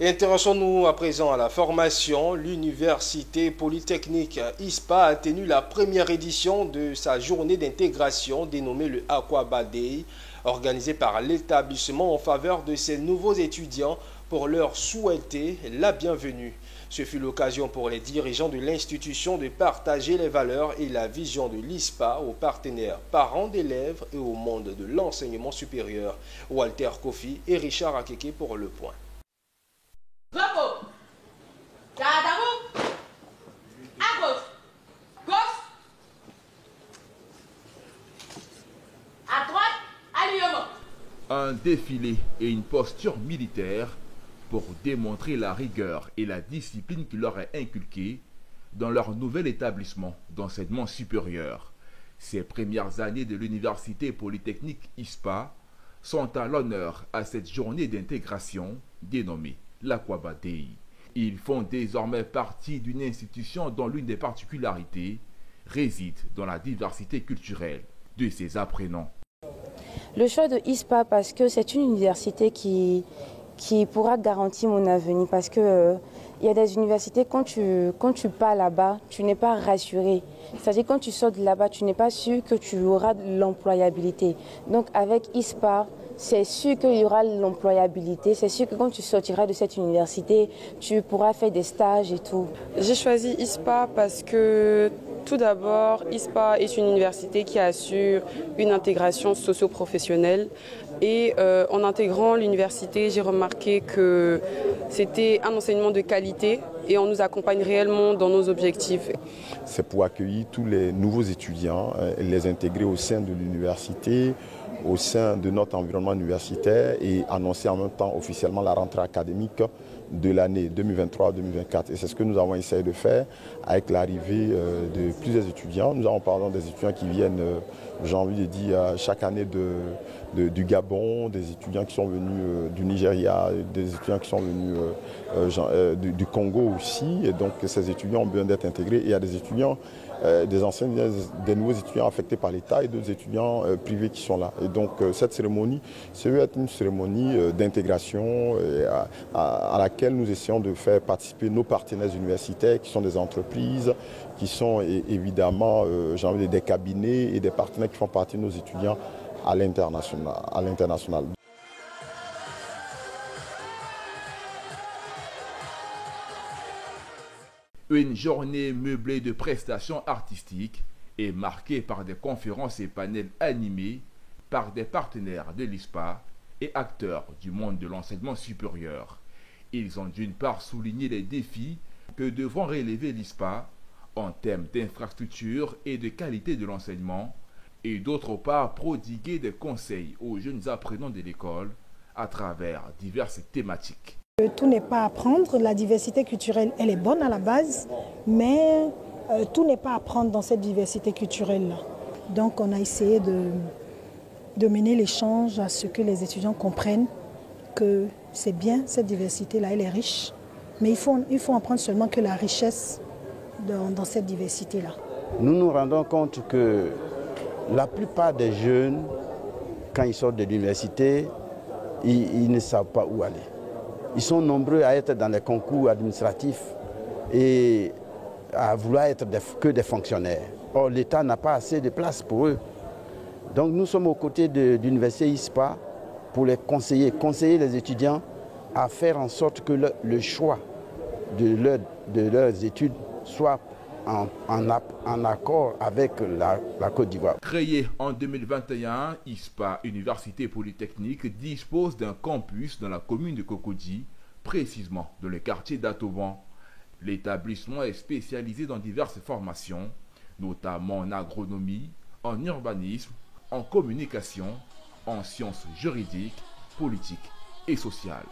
Et intéressons-nous à présent à la formation. L'Université Polytechnique ISPA a tenu la première édition de sa journée d'intégration dénommée le Aquaba Day, organisée par l'établissement en faveur de ses nouveaux étudiants pour leur souhaiter la bienvenue. Ce fut l'occasion pour les dirigeants de l'institution de partager les valeurs et la vision de l'ISPA aux partenaires parents d'élèves et au monde de l'enseignement supérieur. Walter Kofi et Richard Akeke pour le point. Un défilé et une posture militaire pour démontrer la rigueur et la discipline qui leur est inculquée dans leur nouvel établissement d'enseignement supérieur. Ces premières années de l'Université Polytechnique ISPA sont à l'honneur à cette journée d'intégration dénommée l'Aquaba Day. Ils font désormais partie d'une institution dont l'une des particularités réside dans la diversité culturelle de ses apprenants. Le choix de ISPA parce que c'est une université qui pourra garantir mon avenir. Parce que il y a des universités, quand tu pars là-bas, tu n'es pas rassuré. C'est-à-dire quand tu sors de là-bas, tu n'es pas sûr que tu auras de l'employabilité. Donc avec ISPA, c'est sûr qu'il y aura l'employabilité. C'est sûr que quand tu sortiras de cette université, tu pourras faire des stages et tout. J'ai choisi ISPA parce que tout d'abord, ISPA est une université qui assure une intégration socio-professionnelle. Et en intégrant l'université, j'ai remarqué que c'était un enseignement de qualité et on nous accompagne réellement dans nos objectifs. C'est pour accueillir tous les nouveaux étudiants et les intégrer au sein de l'université, au sein de notre environnement universitaire et annoncer en même temps officiellement la rentrée académique de l'année 2023-2024. Et c'est ce que nous avons essayé de faire avec l'arrivée de plusieurs étudiants. Nous avons par exemple des étudiants qui viennent, j'ai envie de dire, chaque année du Gabon, des étudiants qui sont venus du Nigeria, des étudiants qui sont venus du Congo aussi. Et donc ces étudiants ont besoin d'être intégrés. Et il y a des étudiants, des anciens, des nouveaux étudiants affectés par l'État et d'autres étudiants privés qui sont là. Et donc cette cérémonie, ça veut être une cérémonie d'intégration à laquelle nous essayons de faire participer nos partenaires universitaires qui sont des entreprises, qui sont évidemment des cabinets et des partenaires qui font partie de nos étudiants à l'international. Une journée meublée de prestations artistiques et marquée par des conférences et panels animés par des partenaires de l'ISPA et acteurs du monde de l'enseignement supérieur. Ils ont d'une part souligné les défis que devront relever l'ISPA en termes d'infrastructure et de qualité de l'enseignement, et d'autre part prodiguer des conseils aux jeunes apprenants de l'école à travers diverses thématiques. Tout n'est pas à prendre, la diversité culturelle elle est bonne à la base, mais tout n'est pas à prendre dans cette diversité culturelle-là. Donc on a essayé de mener l'échange à ce que les étudiants comprennent que c'est bien, cette diversité-là, elle est riche, mais il faut en prendre seulement que la richesse dans cette diversité-là. Nous nous rendons compte que la plupart des jeunes, quand ils sortent de l'université, ils ne savent pas où aller. Ils sont nombreux à être dans les concours administratifs et à vouloir être que des fonctionnaires. Or, l'État n'a pas assez de place pour eux. Donc nous sommes aux côtés de l'université ISPA pour les conseiller les étudiants à faire en sorte que le choix de leurs études soit en accord avec la Côte d'Ivoire. Créé en 2021, ISPA, Université Polytechnique, dispose d'un campus dans la commune de Cocody, précisément dans le quartier d'Atoban. L'établissement est spécialisé dans diverses formations, notamment en agronomie, en urbanisme, en communication, en sciences juridiques, politiques et sociales.